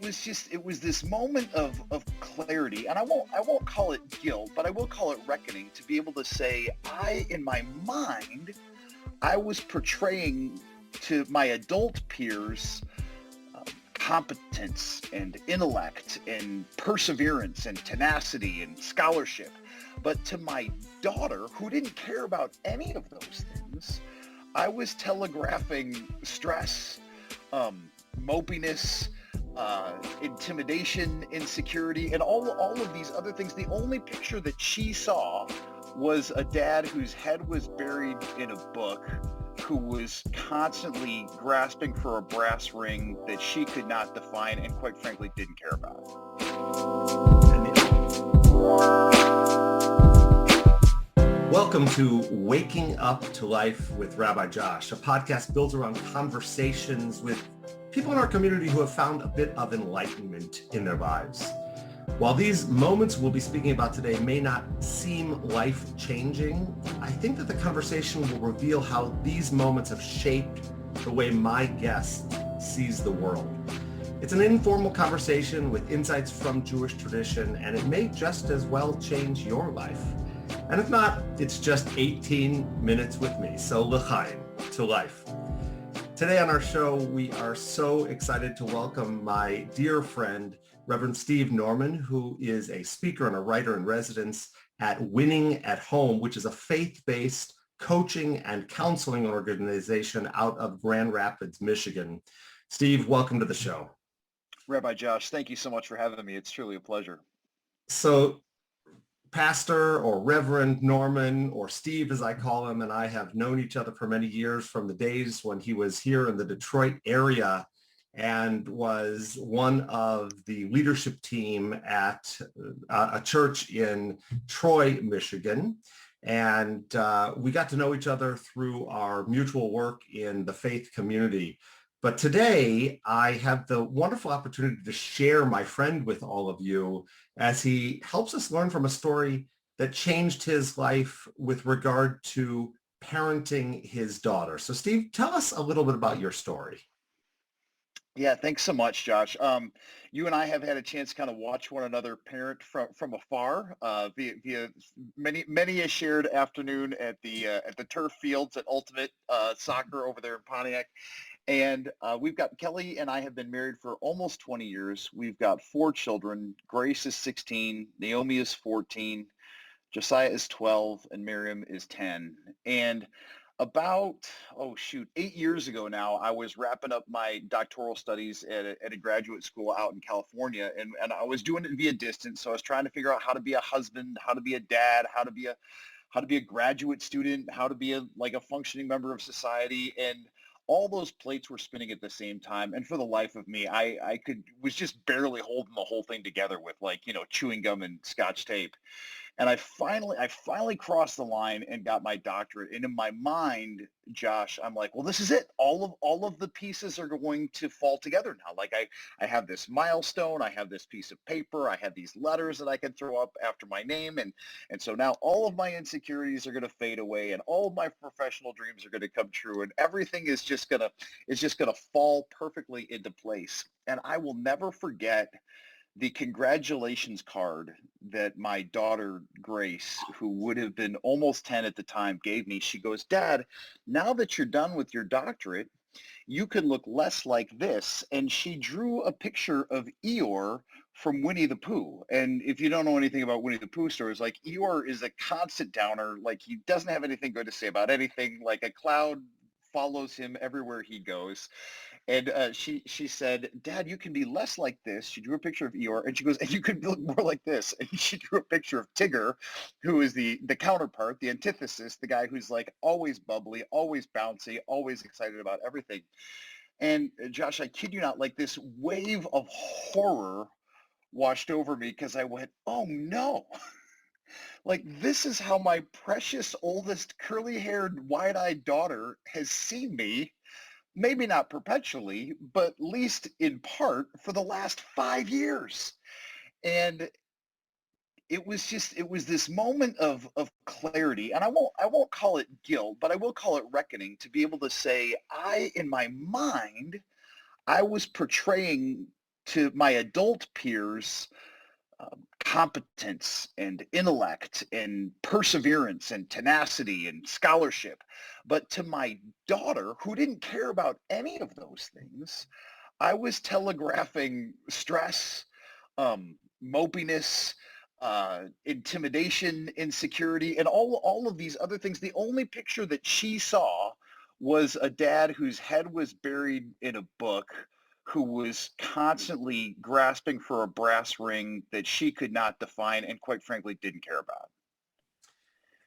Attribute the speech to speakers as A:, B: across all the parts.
A: it was this moment of clarity, and I won't call it guilt, but I will call it reckoning, to be able to say, in my mind, I was portraying to my adult peers competence and intellect and perseverance and tenacity and scholarship. But to my daughter, who didn't care about any of those things, I was telegraphing stress, mopiness, intimidation, insecurity, and all of these other things. The only picture that she saw was a dad whose head was buried in a book, who was constantly grasping for a brass ring that she could not define and, quite frankly, didn't care about.
B: Welcome to Waking Up to Life with Rabbi Josh, a podcast built around conversations with people in our community who have found a bit of enlightenment in their lives. While these moments we'll be speaking about today may not seem life-changing, I think that the conversation will reveal how these moments have shaped the way my guest sees the world. It's an informal conversation with insights from Jewish tradition, and it may just as well change your life. And if not, it's just 18 minutes with me. So l'chaim, to life. Today on our show, we are so excited to welcome my dear friend, Reverend Steve Norman, who is a speaker and a writer in residence at Winning at Home, which is a faith-based coaching and counseling organization out of Grand Rapids, Michigan. Steve, welcome to the show.
A: Rabbi Josh, thank you so much for having me. It's truly a pleasure.
B: So Pastor or Reverend Norman, or Steve as I call him, and I have known each other for many years from the days when he was here in the Detroit area and was one of the leadership team at a church in Troy, Michigan. And we got to know each other through our mutual work in the faith community. But today, I have the wonderful opportunity to share my friend with all of you as he helps us learn from a story that changed his life with regard to parenting his daughter. So Steve, tell us a little bit about your story.
A: Yeah, thanks so much, Josh. You and I have had a chance to kind of watch one another parent from afar via many a shared afternoon at the turf fields at Ultimate Soccer over there in Pontiac. And we've got, Kelly and I have been married for almost 20 years. We've got 4 children. Grace is 16, Naomi is 14, Josiah is 12, and Miriam is 10. And about, 8 years ago now, I was wrapping up my doctoral studies at a graduate school out in California, and I was doing it via distance. So I was trying to figure out how to be a husband, how to be a dad, how to be a graduate student, how to be a functioning member of society. And all those plates were spinning at the same time. And for the life of me, I was just barely holding the whole thing together with chewing gum and Scotch tape. And I finally crossed the line and got my doctorate. And in my mind, Josh, I'm like, well, this is it. All of the pieces are going to fall together now. Like I have this milestone, I have this piece of paper, I have these letters that I can throw up after my name. And so now all of my insecurities are going to fade away, and all of my professional dreams are going to come true. And everything is just going to fall perfectly into place. And I will never forget the congratulations card that my daughter, Grace, who would have been almost 10 at the time, gave me. She goes, Dad, now that you're done with your doctorate, you can look less like this. And she drew a picture of Eeyore from Winnie the Pooh. And if you don't know anything about Winnie the Pooh stories, like, Eeyore is a constant downer. Like, he doesn't have anything good to say about anything. Like, a cloud follows him everywhere he goes. And she said, Dad, you can be less like this. She drew a picture of Eeyore, and she goes, and you can look more like this. And she drew a picture of Tigger, who is the counterpart, the antithesis, the guy who's like always bubbly, always bouncy, always excited about everything. And Josh, I kid you not, like, this wave of horror washed over me, because I went, oh no. Like, this is how my precious oldest curly-haired, wide-eyed daughter has seen me. Maybe not perpetually, but at least in part for the last 5 years. And it was this moment of clarity, and I won't call it guilt, but I will call it reckoning, to be able to say, in my mind, I was portraying to my adult peers, competence and intellect and perseverance and tenacity and scholarship. But to my daughter, who didn't care about any of those things, I was telegraphing stress, mopiness, intimidation, insecurity, and all of these other things. The only picture that she saw was a dad whose head was buried in a book, who was constantly grasping for a brass ring that she could not define and quite frankly didn't care about.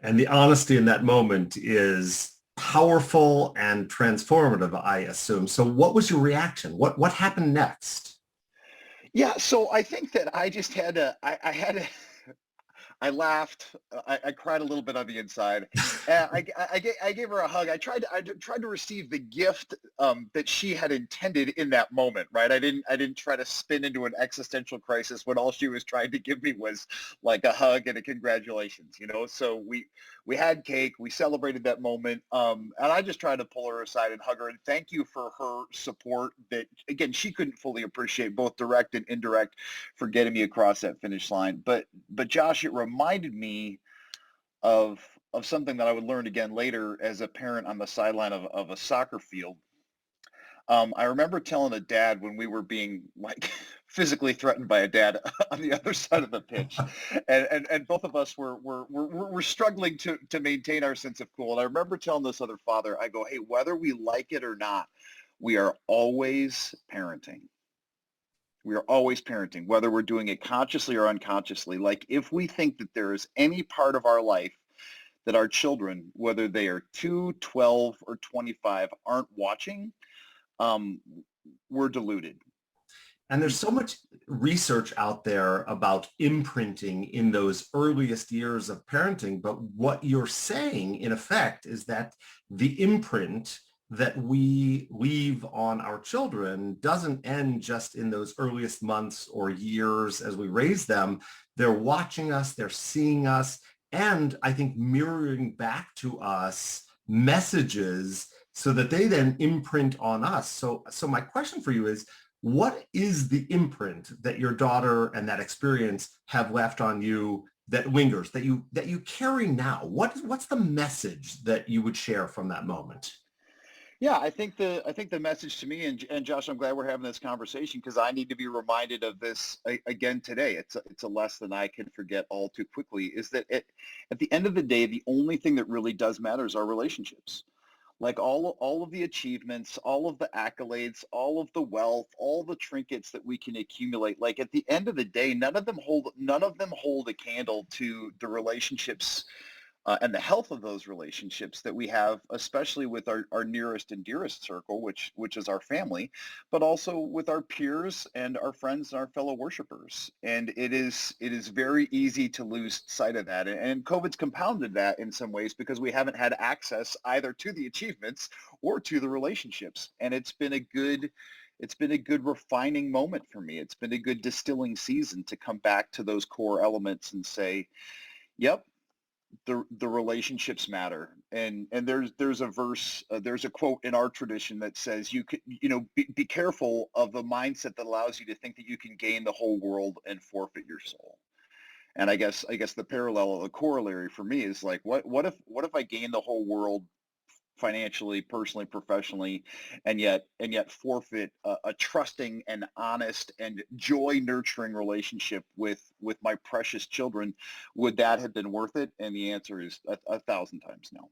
B: And the honesty in that moment is powerful and transformative, I assume. So what was your reaction? What happened next?
A: Yeah, so I think that I just had to, I had to, I laughed. I cried a little bit on the inside. I gave her a hug. I tried to receive the gift that she had intended in that moment, right? I didn't try to spin into an existential crisis when all she was trying to give me was like a hug and a congratulations, you know? So we had cake, we celebrated that moment. And I just tried to pull her aside and hug her and thank you for her support that, again, she couldn't fully appreciate, both direct and indirect, for getting me across that finish line. But Josh, it reminded me of something that I would learn again later as a parent on the sideline of a soccer field. I remember telling a dad when we were being like physically threatened by a dad on the other side of the pitch, and both of us were struggling to maintain our sense of cool. And I remember telling this other father, I go, hey, whether we like it or not, we are always parenting. We are always parenting, whether we're doing it consciously or unconsciously. Like if we think that there is any part of our life that our children, whether they are 2, 12, or 25, aren't watching, um, we're deluded.
B: And there's so much research out there about imprinting in those earliest years of parenting. But what you're saying, in effect, is that the imprint that we leave on our children doesn't end just in those earliest months or years as we raise them. They're watching us, they're seeing us, and I think mirroring back to us messages so that they then imprint on us. So my question for you is, what is the imprint that your daughter and that experience have left on you that lingers, that you carry now? What's the message that you would share from that moment?
A: Yeah, I think the message to me, and Josh, I'm glad we're having this conversation because I need to be reminded of this again today. It's a lesson I can forget all too quickly. Is that at the end of the day, the only thing that really does matter is our relationships. Like all of the achievements, all of the accolades, all of the wealth, all the trinkets that we can accumulate. Like at the end of the day, none of them hold a candle to the relationships and the health of those relationships that we have, especially with our nearest and dearest circle, which is our family, but also with our peers and our friends and our fellow worshipers. And it is very easy to lose sight of that. And COVID's compounded that in some ways because we haven't had access either to the achievements or to the relationships. And it's been a good refining moment for me. It's been a good distilling season to come back to those core elements and say, yep, the relationships matter. And there's a verse, there's a quote in our tradition that says you could, you know, be careful of the mindset that allows you to think that you can gain the whole world and forfeit your soul. And I guess the parallel or the corollary for me is like, what if I gain the whole world financially, personally, professionally, and yet forfeit a trusting and honest and joy nurturing relationship with my precious children? Would that have been worth it? And the answer is a thousand times no.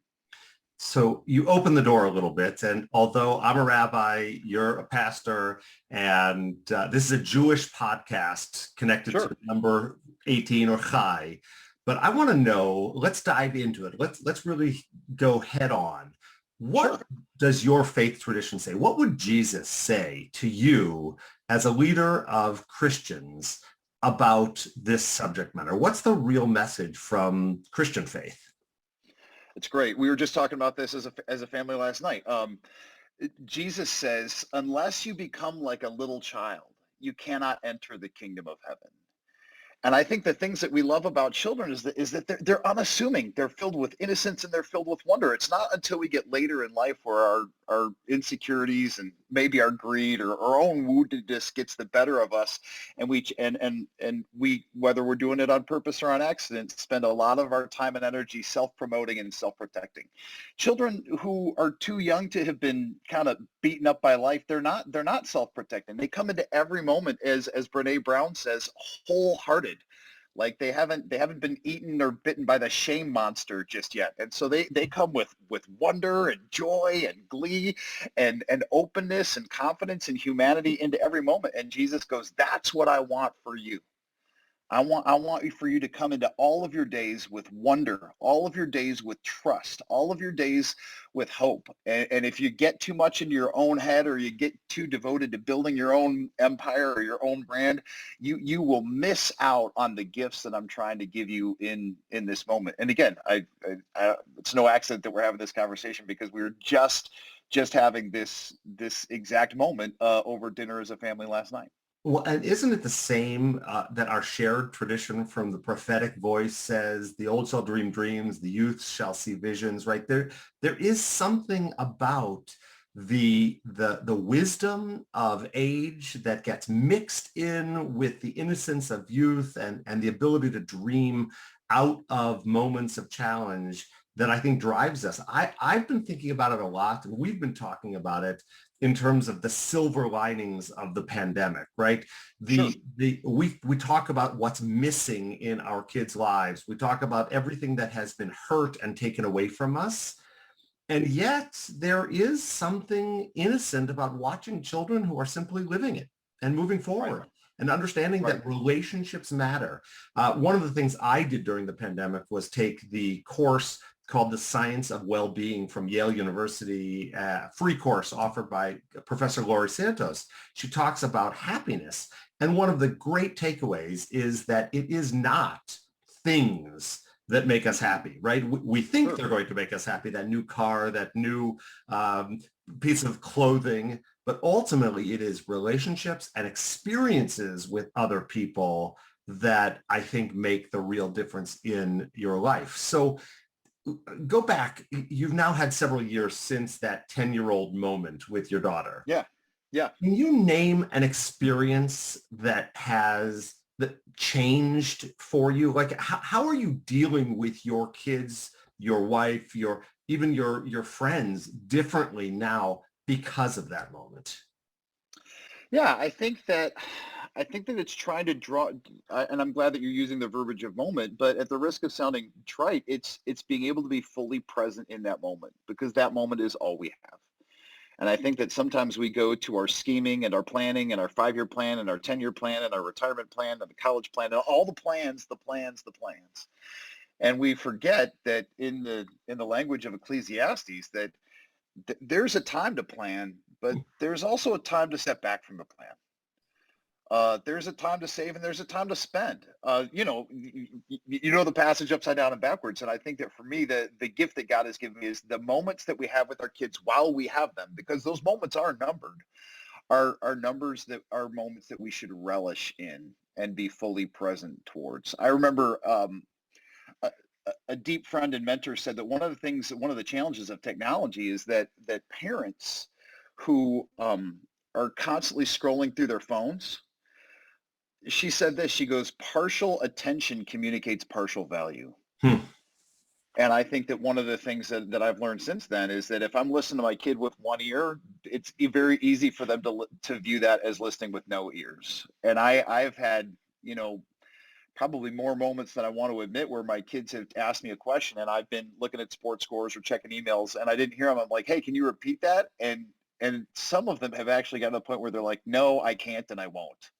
B: So you open the door a little bit, and although I'm a rabbi, you're a pastor, and this is a Jewish podcast connected to
A: Sure.
B: the number 18 or Chai, but I want to know, let's dive into it. Let's really go head on. What
A: Sure.
B: does your faith tradition say? What would Jesus say to you as a leader of Christians about this subject matter? What's the real message from Christian faith?
A: It's great. We were just talking about this as a family last night. Jesus says, unless you become like a little child, you cannot enter the kingdom of heaven. And I think the things that we love about children is that they're unassuming. They're filled with innocence and they're filled with wonder. It's not until we get later in life where our insecurities and maybe our greed or our own woundedness gets the better of us, and we whether we're doing it on purpose or on accident, spend a lot of our time and energy self-promoting and self-protecting. Children who are too young to have been kind of beaten up by life, they're not self-protecting. They come into every moment, as Brene Brown says, wholehearted. Like they haven't been eaten or bitten by the shame monster just yet. And so they come with wonder and joy and glee and openness and confidence and humanity into every moment. And Jesus goes, that's what I want for you. I want you for you to come into all of your days with wonder, all of your days with trust, all of your days with hope. And if you get too much into your own head or you get too devoted to building your own empire or your own brand, you will miss out on the gifts that I'm trying to give you in this moment. And again, it's no accident that we're having this conversation, because we were just having this exact moment over dinner as a family last night.
B: Well, and isn't it the same that our shared tradition from the prophetic voice says, the old shall dream dreams, the youth shall see visions, right? There is something about the wisdom of age that gets mixed in with the innocence of youth and the ability to dream out of moments of challenge that I think drives us. I've been thinking about it a lot, and we've been talking about it in terms of the silver linings of the pandemic, right?
A: Sure.
B: We talk about what's missing in our kids' lives. We talk about everything that has been hurt and taken away from us. And yet there is something innocent about watching children who are simply living it and moving
A: Right.
B: forward and understanding
A: Right.
B: that relationships matter. One of the things I did during the pandemic was take the course called The Science of Well-Being from Yale University, free course offered by Professor Laurie Santos. She talks about happiness. And one of the great takeaways is that it is not things that make us happy, right? We think
A: Sure.
B: they're going to make us happy, that new car, that new piece of clothing, but ultimately it is relationships and experiences with other people that I think make the real difference in your life. So go back. You've now had several years since that 10-year-old moment with your daughter.
A: Yeah. Yeah.
B: Can you name an experience that changed for you? Like how are you dealing with your kids, your wife, even your friends differently now because of that moment?
A: Yeah, I think that it's trying to draw, and I'm glad that you're using the verbiage of moment, but at the risk of sounding trite, it's being able to be fully present in that moment, because that moment is all we have. And I think that sometimes we go to our scheming and our planning and our 5-year plan and our 10-year plan and our retirement plan and the college plan and all the plans, the plans. And we forget that in the language of Ecclesiastes, that there's a time to plan, but there's also a time to step back from the plan. There's a time to save and there's a time to spend. You know the passage upside down and backwards. And I think that for me, the gift that God has given me is the moments that we have with our kids while we have them, because those moments are numbered, are numbers that are moments that we should relish in and be fully present towards. I remember a deep friend and mentor said that one of the challenges of technology is that parents who are constantly scrolling through their phones, she said this, she goes, partial attention communicates partial value.
B: Hmm.
A: And I think that one of the things that I've learned since then is that if I'm listening to my kid with one ear, it's very easy for them to view that as listening with no ears. And I've had, probably more moments than I want to admit where my kids have asked me a question and I've been looking at sports scores or checking emails and I didn't hear them. I'm like, hey, can you repeat that? And some of them have actually gotten to the point where they're like, no, I can't and I won't.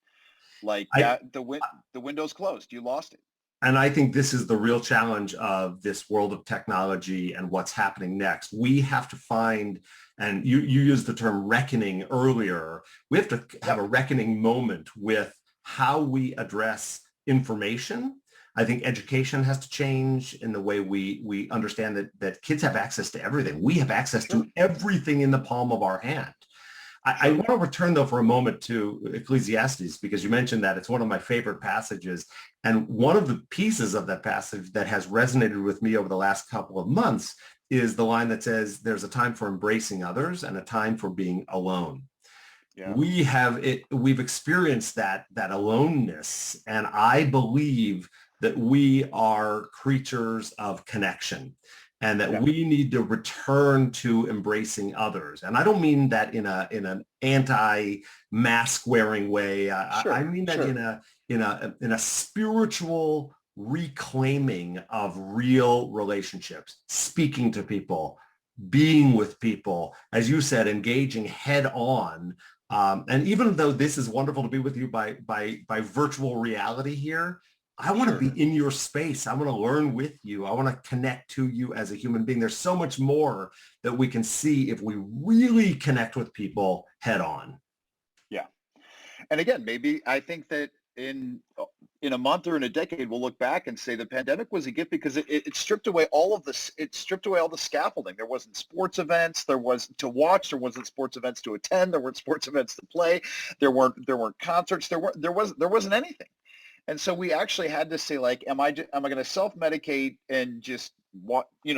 A: Like
B: I,
A: that, the window's closed. You lost it.
B: And I think this is the real challenge of this world of technology and what's happening next. We have to find, and you used the term reckoning earlier, we have to have
A: Yep.
B: a reckoning moment with how we address information. I think education has to change in the way we understand that kids have access to everything. We have access
A: Sure.
B: to everything in the palm of our hand. I
A: Sure.
B: want to return though for a moment to Ecclesiastes because you mentioned that it's one of my favorite passages. And one of the pieces of that passage that has resonated with me over the last couple of months is the line that says, there's a time for embracing others and a time for being alone.
A: Yeah.
B: We've experienced that aloneness, and I believe that we are creatures of connection and that
A: Yeah.
B: we need to return to embracing others. And I don't mean that in an anti-mask wearing way. I
A: Sure.
B: mean that
A: Sure.
B: in a spiritual reclaiming of real relationships, speaking to people, being with people, as you said, engaging head on. And even though this is wonderful to be with you by virtual reality here, I want to
A: Sure.
B: be in your space. I want to learn with you. I want to connect to you as a human being. There's so much more that we can see if we really connect with people head on.
A: Yeah. And again, maybe I think that in a month or in a decade, we'll look back and say the pandemic was a gift because it stripped away all of this. It stripped away all the scaffolding. There wasn't sports events. There was to watch. There wasn't sports events to attend. There weren't sports events to play. There weren't concerts. There wasn't anything. And so we actually had to say, like, am I going to self-medicate and just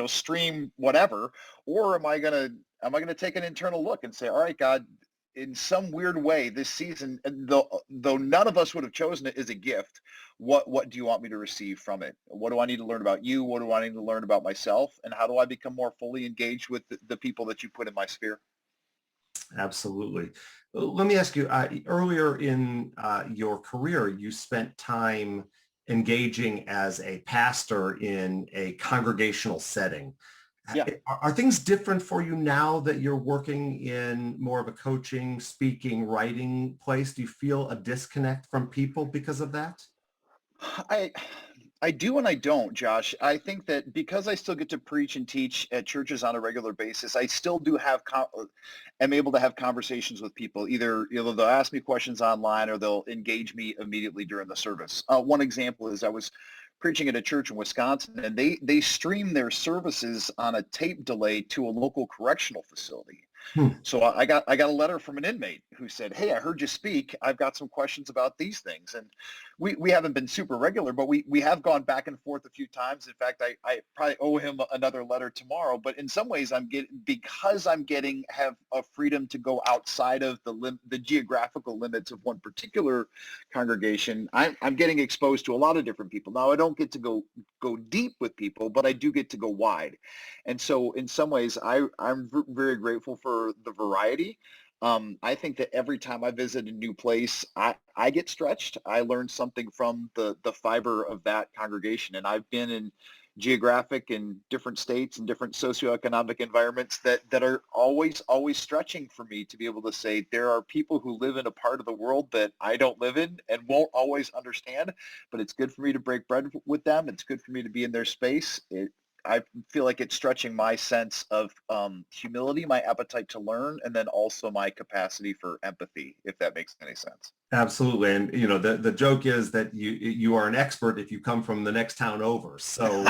A: stream whatever, or am I going to take an internal look and say, all right, God, in some weird way, this season, and though none of us would have chosen it, is a gift. What do you want me to receive from it? What do I need to learn about you? What do I need to learn about myself? And how do I become more fully engaged with the people that you put in my sphere?
B: Absolutely. Let me ask you, earlier in your career, you spent time engaging as a pastor in a congregational setting.
A: Yeah.
B: Are things different for you now that you're working in more of a coaching, speaking, writing place? Do you feel a disconnect from people because of that?
A: I I do and I don't, Josh. I think that because I still get to preach and teach at churches on a regular basis, I still do am able to have conversations with people. Either they'll ask me questions online or they'll engage me immediately during the service. One example is I was preaching at a church in Wisconsin, and they stream their services on a tape delay to a local correctional facility.
B: Hmm.
A: So I got a letter from an inmate who said, "Hey, I heard you speak. I've got some questions about these things." And we haven't been super regular, but we have gone back and forth a few times. In fact, I probably owe him another letter tomorrow. But in some ways, I'm getting have a freedom to go outside of the geographical limits of one particular congregation. I'm getting exposed to a lot of different people. Now I don't get to go deep with people, but I do get to go wide. And so in some ways, I'm very grateful for the variety. I think that every time I visit a new place, I get stretched. I learn something from the fiber of that congregation. And I've been in geographic and different states and different socioeconomic environments that are always stretching for me to be able to say there are people who live in a part of the world that I don't live in and won't always understand, but it's good for me to break bread with them. It's good for me to be in their space. I feel like it's stretching my sense of humility, my appetite to learn, and then also my capacity for empathy, if that makes any sense.
B: Absolutely. And the joke is that you are an expert if you come from the next town over. So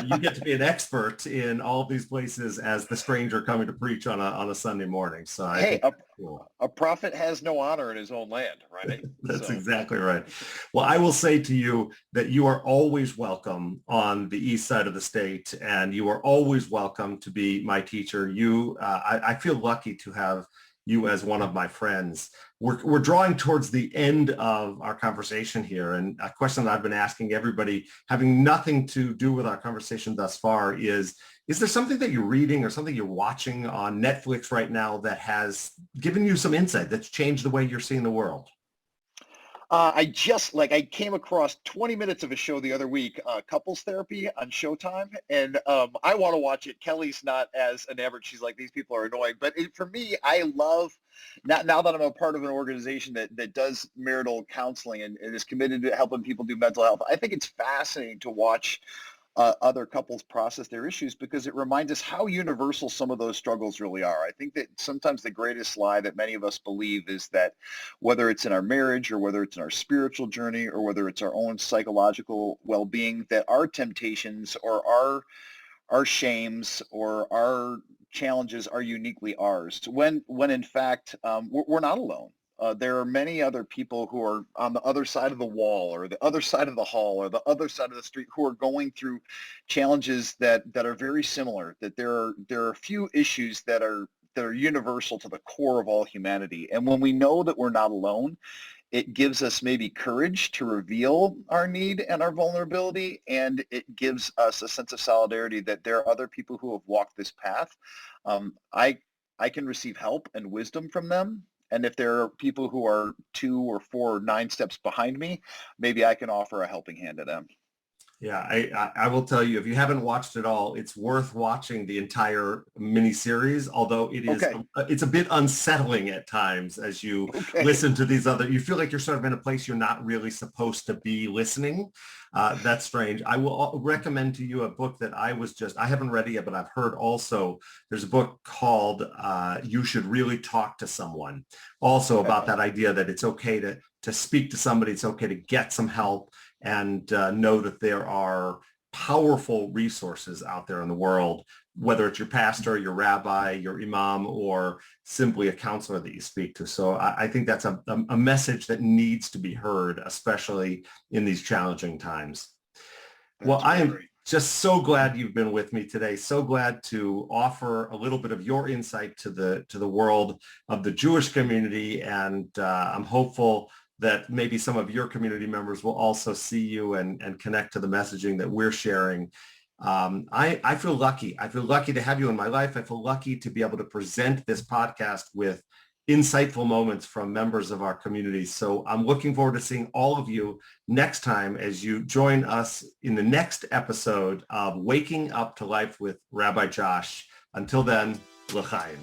B: you get to be an expert in all of these places as the stranger coming to preach on a Sunday morning. So I
A: Hey,
B: think
A: a,
B: that's cool.
A: a prophet has no honor in his own land, right?
B: That's
A: So,
B: exactly right. Well, I will say to you that you are always welcome on the east side of the state, and you are always welcome to be my teacher. I feel lucky to have you as one of my friends. We're drawing towards the end of our conversation here, and a question that I've been asking everybody, having nothing to do with our conversation thus far, is there something that you're reading or something you're watching on Netflix right now that has given you some insight that's changed the way you're seeing the world?
A: I came across 20 minutes of a show the other week, couples therapy on Showtime, and I want to watch it. Kelly's not as enamored. She's like, these people are annoying. But for me, I love, now that I'm a part of an organization that does marital counseling and is committed to helping people do mental health, I think it's fascinating to watch other couples process their issues because it reminds us how universal some of those struggles really are. I think that sometimes the greatest lie that many of us believe is that whether it's in our marriage or whether it's in our spiritual journey or whether it's our own psychological well-being, that our temptations or our shames or our challenges are uniquely ours, when in fact we're not alone. There are many other people who are on the other side of the wall or the other side of the hall or the other side of the street who are going through challenges that are very similar. That there are a few issues that are universal to the core of all humanity. And when we know that we're not alone, it gives us maybe courage to reveal our need and our vulnerability, and it gives us a sense of solidarity that there are other people who have walked this path. I can receive help and wisdom from them. And if there are people who are 2 or 4 or 9 steps behind me, maybe I can offer a helping hand to them.
B: Yeah, I will tell you, if you haven't watched it all, it's worth watching the entire miniseries, although
A: Okay.
B: it's a bit unsettling at times as you
A: Okay.
B: listen to these other, you feel like you're sort of in a place you're not really supposed to be listening. That's strange. I will recommend to you a book that I haven't read it yet, but I've heard also. There's a book called You Should Really Talk to Someone, also
A: Okay.
B: about that idea that it's okay to speak to somebody, it's okay to get some help, and know that there are powerful resources out there in the world, whether it's your pastor, your rabbi, your imam, or simply a counselor that you speak to. So I think that's a message that needs to be heard, especially in these challenging times. Well,
A: That's
B: I
A: really
B: am
A: great.
B: just so glad you've been with me today. So glad to offer a little bit of your insight to the world of the Jewish community, and I'm hopeful that maybe some of your community members will also see you and connect to the messaging that we're sharing. I feel lucky. I feel lucky to have you in my life. I feel lucky to be able to present this podcast with insightful moments from members of our community. So I'm looking forward to seeing all of you next time as you join us in the next episode of Waking Up to Life with Rabbi Josh. Until then, l'chaim.